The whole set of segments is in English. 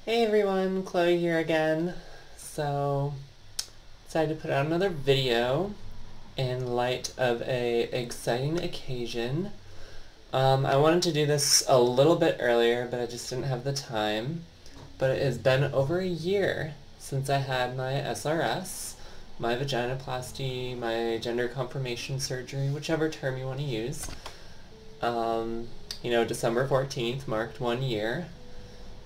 Hey everyone, Chloe here again. So, decided to put out another video in light of a exciting occasion. I wanted to do this a little bit earlier, but I just didn't have the time. But it has been over a year since I had my SRS, my vaginoplasty, my gender confirmation surgery, whichever term you want to use. December 14th marked 1 year.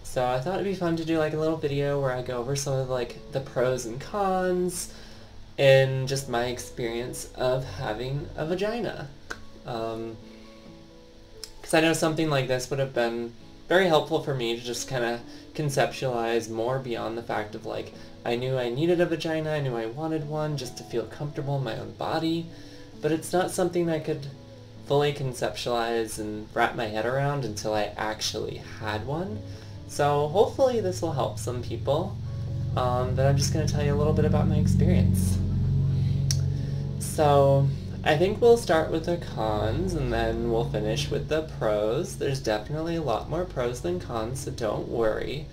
So I thought it'd be fun to do like a little video where I go over some of like the pros and cons and just my experience of having a vagina. Because I know something like this would have been very helpful for me to just kind of conceptualize more beyond the fact of like, I knew I needed a vagina, I knew I wanted one just to feel comfortable in my own body, but it's not something I could fully conceptualize and wrap my head around until I actually had one. So hopefully this will help some people, but I'm just going to tell you a little bit about my experience. So I think we'll start with the cons and then we'll finish with the pros. There's definitely a lot more pros than cons, so don't worry.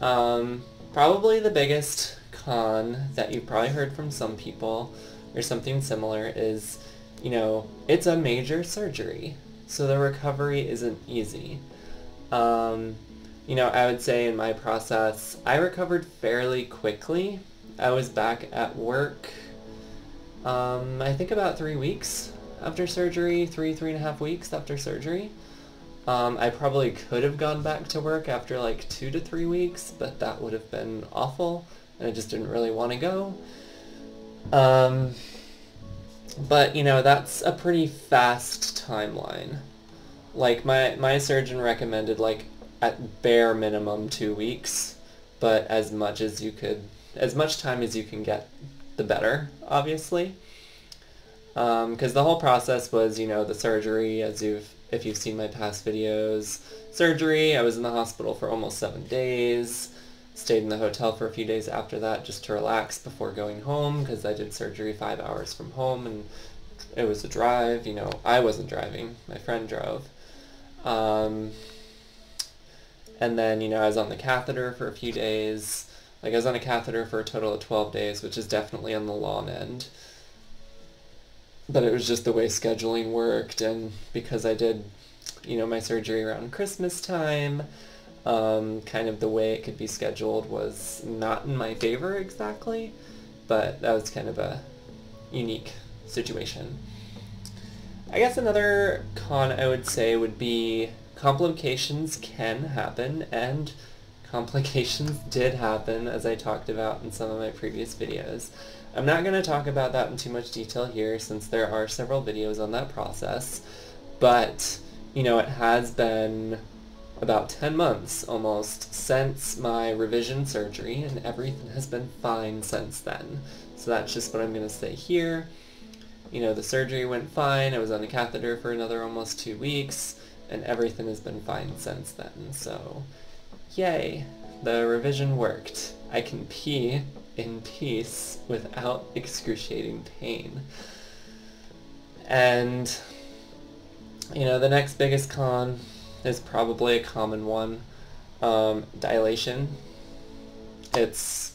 Probably the biggest con that you've probably heard from some people or something similar is, it's a major surgery, so the recovery isn't easy. I would say in my process, I recovered fairly quickly. I was back at work, I think about 3 weeks after surgery, 3.5 weeks after surgery. I probably could have gone back to work after like 2 to 3 weeks, but that would have been awful, and I just didn't really want to go. But that's a pretty fast timeline. Like my surgeon recommended like at bare minimum 2 weeks, but as much time as you can get, the better, obviously. Because the whole process was, the surgery, if you've seen my past videos, surgery, I was in the hospital for almost 7 days, stayed in the hotel for a few days after that just to relax before going home, because I did surgery 5 hours from home, and it was a drive, I wasn't driving, my friend drove. And then, I was on the catheter for a few days. Like, I was on a catheter for a total of 12 days, which is definitely on the long end. But it was just the way scheduling worked, and because I did, my surgery around Christmas time, kind of the way it could be scheduled was not in my favor exactly, but that was kind of a unique situation. I guess another con I would say would be complications can happen, and complications did happen, as I talked about in some of my previous videos. I'm not going to talk about that in too much detail here since there are several videos on that process, but, it has been about 10 months almost since my revision surgery, and everything has been fine since then. So that's just what I'm going to say here. The surgery went fine, I was on a catheter for another almost 2 weeks, and everything has been fine since then, so yay, the revision worked. I can pee in peace without excruciating pain. And, the next biggest con is probably a common one, dilation. It's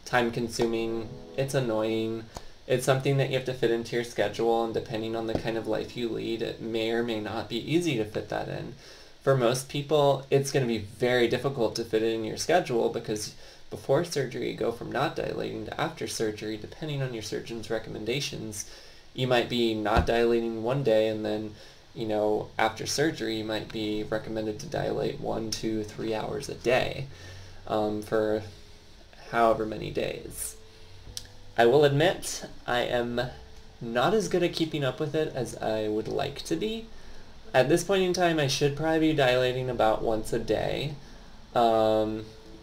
time-consuming, it's annoying, it's something that you have to fit into your schedule, and depending on the kind of life you lead, it may or may not be easy to fit that in. For most people, it's going to be very difficult to fit it in your schedule because before surgery you go from not dilating to after surgery, depending on your surgeon's recommendations. You might be not dilating one day, and then, after surgery you might be recommended to dilate 1, 2, 3 hours a day for however many days. I will admit, I am not as good at keeping up with it as I would like to be. At this point in time, I should probably be dilating about once a day,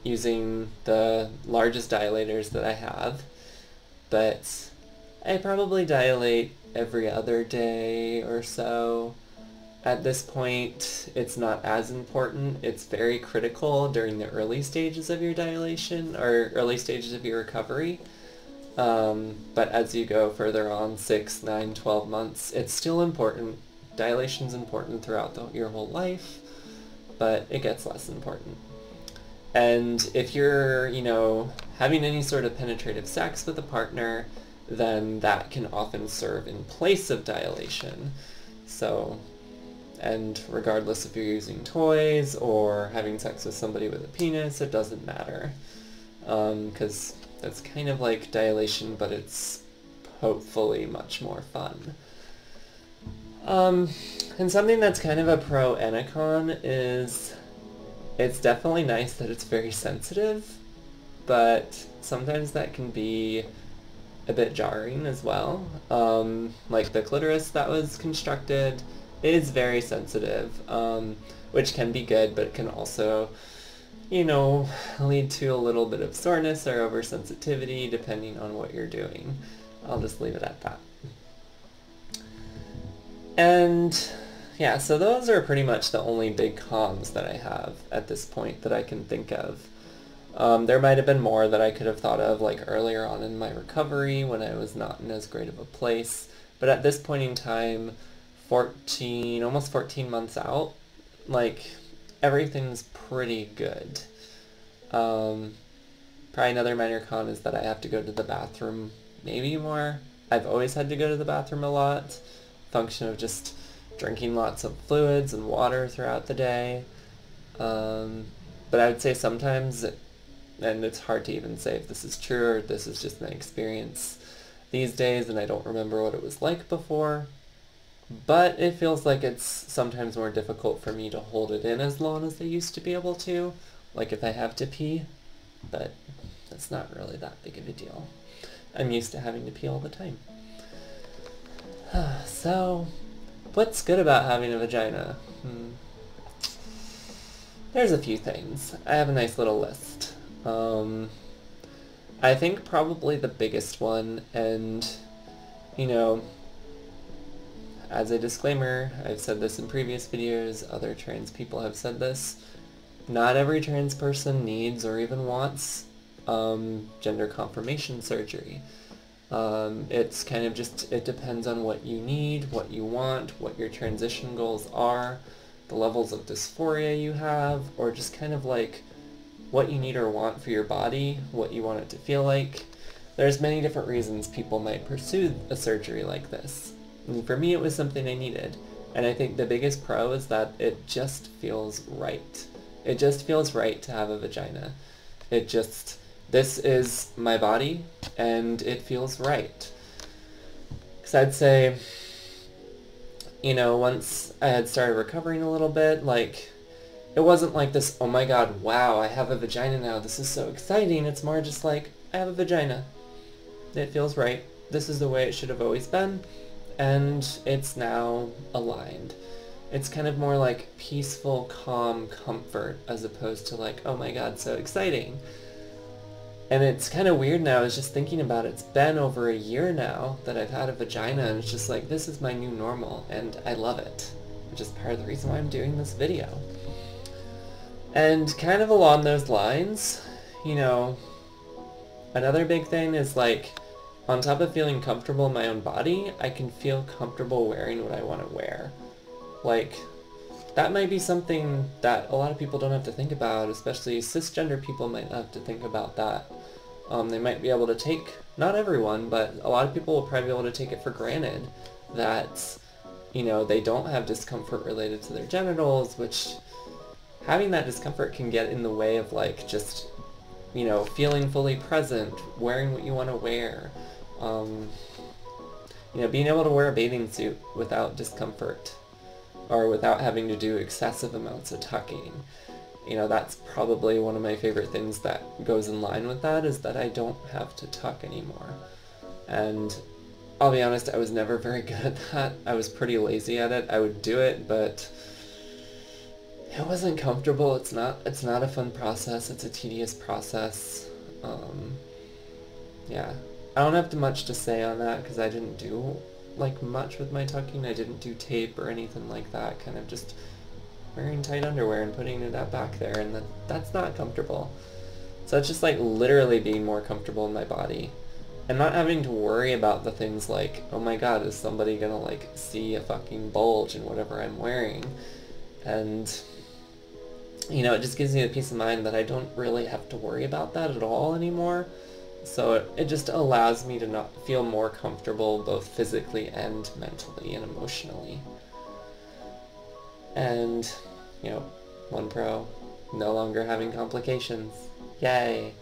using the largest dilators that I have, but I probably dilate every other day or so. At this point, it's not as important. It's very critical during the early stages of your dilation, or early stages of your recovery. But as you go further on, 6, 9, 12 months, it's still important. Dilation's important throughout your whole life, but it gets less important. And if you're, having any sort of penetrative sex with a partner, then that can often serve in place of dilation. So, and regardless if you're using toys or having sex with somebody with a penis, it doesn't matter. Because that's kind of like dilation, but it's hopefully much more fun. And something that's kind of a pro and a con is it's definitely nice that it's very sensitive, but sometimes that can be a bit jarring as well. Like the clitoris that was constructed is very sensitive, which can be good, but it can also, lead to a little bit of soreness or oversensitivity depending on what you're doing. I'll just leave it at that. And yeah, so those are pretty much the only big cons that I have at this point that I can think of. There might have been more that I could have thought of like earlier on in my recovery when I was not in as great of a place, but at this point in time, almost 14 months out, like everything's pretty good. Probably another minor con is that I have to go to the bathroom maybe more. I've always had to go to the bathroom a lot. Function of just drinking lots of fluids and water throughout the day. But I would say sometimes, and it's hard to even say if this is true or this is just my experience these days and I don't remember what it was like before, but it feels like it's sometimes more difficult for me to hold it in as long as I used to be able to, like if I have to pee, but that's not really that big of a deal. I'm used to having to pee all the time. So, what's good about having a vagina? There's a few things. I have a nice little list. I think probably the biggest one, and, as a disclaimer, I've said this in previous videos, other trans people have said this, not every trans person needs or even wants gender confirmation surgery. It's kind of just, it depends on what you need, what you want, what your transition goals are, the levels of dysphoria you have, or just kind of like what you need or want for your body, what you want it to feel like. There's many different reasons people might pursue a surgery like this. And for me, it was something I needed. And I think the biggest pro is that it just feels right. It just feels right to have a vagina. This is my body, and it feels right. Because I'd say, once I had started recovering a little bit, like, it wasn't like this, oh my god, wow, I have a vagina now, this is so exciting. It's more just like, I have a vagina. It feels right. This is the way it should have always been, and it's now aligned. It's kind of more like peaceful, calm comfort, as opposed to like, oh my god, so exciting. And it's kind of weird now, I was just thinking about it. It's been over a year now that I've had a vagina, and it's just like, this is my new normal, and I love it. Which is part of the reason why I'm doing this video. And kind of along those lines, another big thing is like, on top of feeling comfortable in my own body, I can feel comfortable wearing what I want to wear. Like, that might be something that a lot of people don't have to think about, especially cisgender people might not have to think about that. They might be able to take, not everyone, but a lot of people will probably be able to take it for granted that, they don't have discomfort related to their genitals, which having that discomfort can get in the way of like just, feeling fully present, wearing what you want to wear, being able to wear a bathing suit without discomfort, or without having to do excessive amounts of tucking. That's probably one of my favorite things that goes in line with that, is that I don't have to tuck anymore. And I'll be honest, I was never very good at that. I was pretty lazy at it. I would do it, but it wasn't comfortable. It's not a fun process. It's a tedious process. Yeah. I don't have much to say on that because I didn't do much with my tucking. I didn't do tape or anything like that. Kind of just wearing tight underwear and putting it back there, and that's not comfortable. So it's just literally being more comfortable in my body and not having to worry about the things like, oh my god, is somebody gonna see a fucking bulge in whatever I'm wearing? And you know, it just gives me the peace of mind that I don't really have to worry about that at all anymore. So it just allows me to not feel more comfortable both physically and mentally and emotionally. And, you know, one pro, no longer having complications. Yay!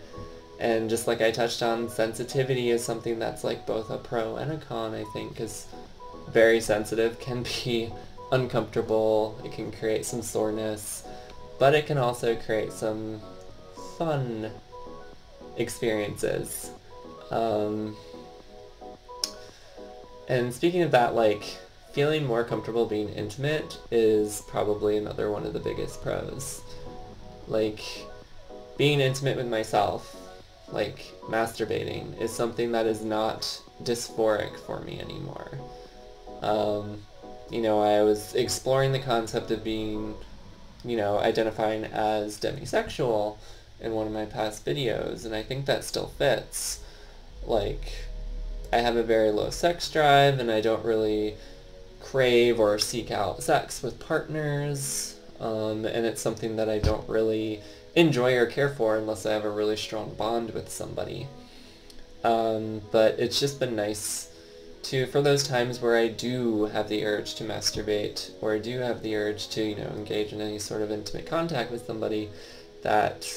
And just like I touched on, sensitivity is something that's like both a pro and a con, I think, because very sensitive can be uncomfortable, it can create some soreness, but it can also create some fun experiences. And speaking of that, like, feeling more comfortable being intimate is probably another one of the biggest pros. Like, being intimate with myself, like masturbating, is something that is not dysphoric for me anymore. You know, I was exploring the concept of being, you know, identifying as demisexual in one of my past videos, and I think that still fits. Like, I have a very low sex drive, and I don't really crave or seek out sex with partners, and it's something that I don't really enjoy or care for unless I have a really strong bond with somebody. But it's just been nice to, for those times where I do have the urge to masturbate, or I do have the urge to, you know, engage in any sort of intimate contact with somebody, that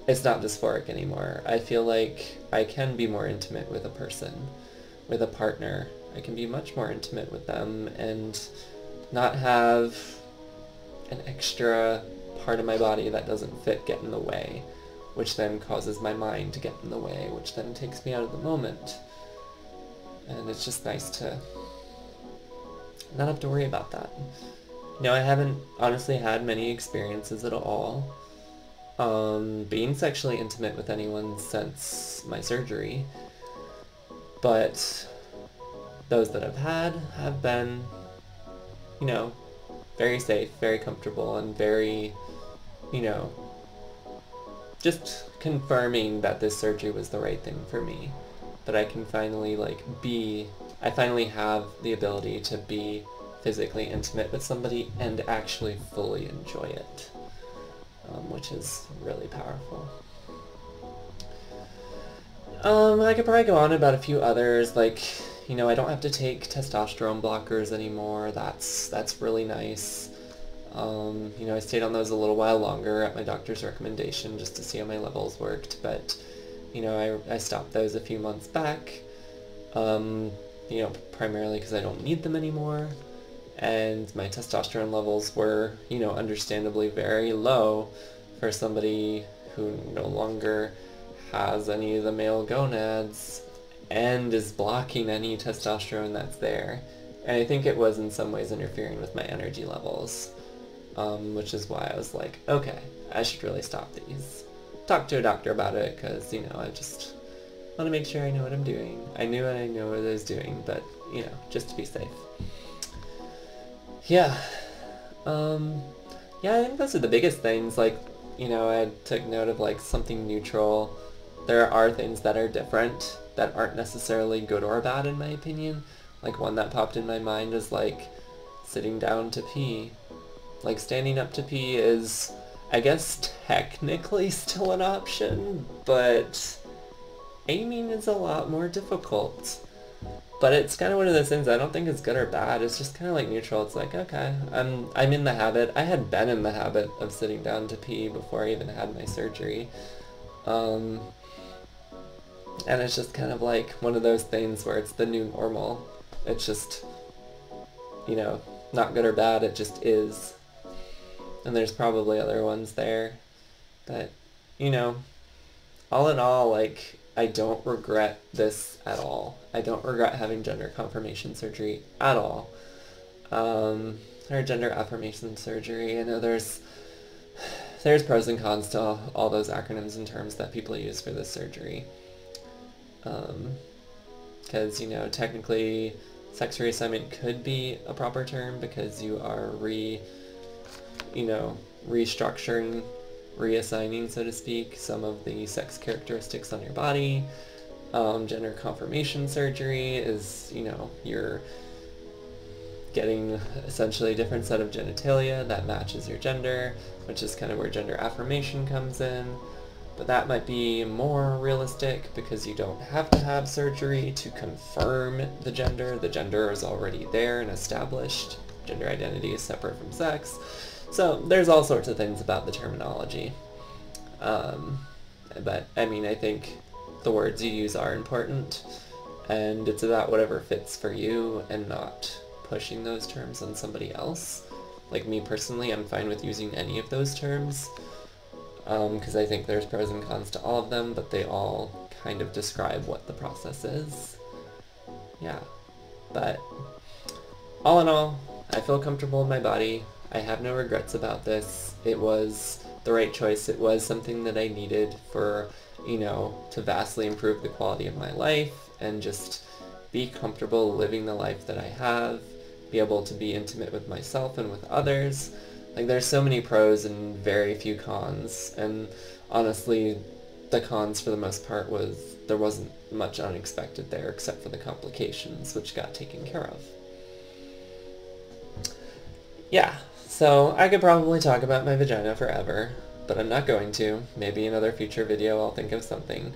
it's not dysphoric anymore. I feel like I can be more intimate with a person, with a partner. I can be much more intimate with them and not have an extra part of my body that doesn't fit get in the way, which then causes my mind to get in the way, which then takes me out of the moment. And it's just nice to not have to worry about that. You know, I haven't honestly had many experiences at all being sexually intimate with anyone since my surgery, but those that I've had have been, you know, very safe, very comfortable, and very, you know, just confirming that this surgery was the right thing for me. That I can finally, like, I finally have the ability to be physically intimate with somebody and actually fully enjoy it, which is really powerful. I could probably go on about a few others, like, you know, I don't have to take testosterone blockers anymore. That's really nice. You know, I stayed on those a little while longer at my doctor's recommendation just to see how my levels worked, but, you know, I stopped those a few months back, you know, primarily because I don't need them anymore, and my testosterone levels were, you know, understandably very low for somebody who no longer has any of the male gonads and is blocking any testosterone that's there. And I think it was in some ways interfering with my energy levels, which is why I was like, okay, I should really stop these. Talk to a doctor about it, because, you know, I just want to make sure I know what I'm doing. I knew I know what I was doing, but, you know, just to be safe. Yeah. Yeah, I think those are the biggest things. Like, you know, I took note of, like, something neutral. There are things that are different that aren't necessarily good or bad, in my opinion. Like, one that popped in my mind is, like, sitting down to pee. Like, standing up to pee is, I guess, technically still an option, but aiming is a lot more difficult. But it's kind of one of those things I don't think it's good or bad. It's just kind of like neutral. It's like, okay, I'm in the habit. I had been in the habit of sitting down to pee before I even had my surgery. And it's just kind of like one of those things where it's the new normal. It's just, you know, not good or bad, it just is. And there's probably other ones there. But, you know, all in all, like, I don't regret this at all. I don't regret having gender confirmation surgery at all. Or gender affirmation surgery. I know there's pros and cons to all those acronyms and terms that people use for this surgery. Because, you know, technically sex reassignment could be a proper term because you are restructuring, reassigning, so to speak, some of the sex characteristics on your body. Gender confirmation surgery is, you know, you're getting essentially a different set of genitalia that matches your gender, which is kind of where gender affirmation comes in. But that might be more realistic because you don't have to have surgery to confirm the gender. The gender is already there and established. Gender identity is separate from sex. So there's all sorts of things about the terminology. But I mean, I think the words you use are important, and it's about whatever fits for you and not pushing those terms on somebody else. Like me personally, I'm fine with using any of those terms, because I think there's pros and cons to all of them, but they all kind of describe what the process is. Yeah, but all in all, I feel comfortable in my body. I have no regrets about this. It was the right choice. It was something that I needed for, you know, to vastly improve the quality of my life and just be comfortable living the life that I have, be able to be intimate with myself and with others. Like, there's so many pros and very few cons, and honestly, the cons for the most part was there wasn't much unexpected there except for the complications, which got taken care of. Yeah, so I could probably talk about my vagina forever, but I'm not going to. Maybe in another future video I'll think of something.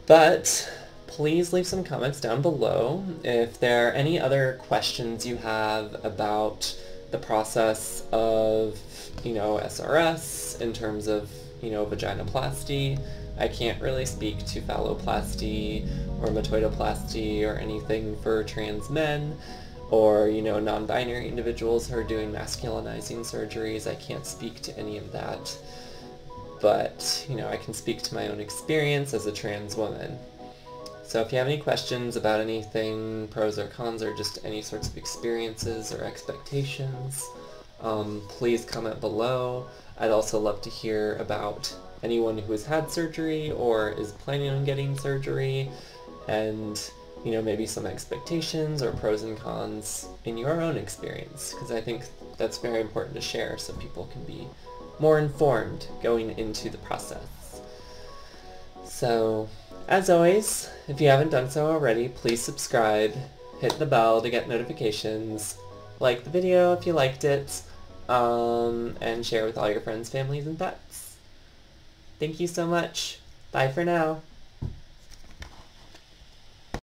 But please leave some comments down below if there are any other questions you have about the process of, you know, SRS in terms of, you know, vaginoplasty. I can't really speak to phalloplasty or metoidoplasty or anything for trans men, or, you know, non-binary individuals who are doing masculinizing surgeries. I can't speak to any of that. But, you know, I can speak to my own experience as a trans woman. So if you have any questions about anything, pros or cons, or just any sorts of experiences or expectations, please comment below. I'd also love to hear about anyone who has had surgery or is planning on getting surgery, and, you know, maybe some expectations or pros and cons in your own experience, because I think that's very important to share so people can be more informed going into the process. So, as always, if you haven't done so already, please subscribe, hit the bell to get notifications, like the video if you liked it, and share with all your friends, families, and pets. Thank you so much. Bye for now.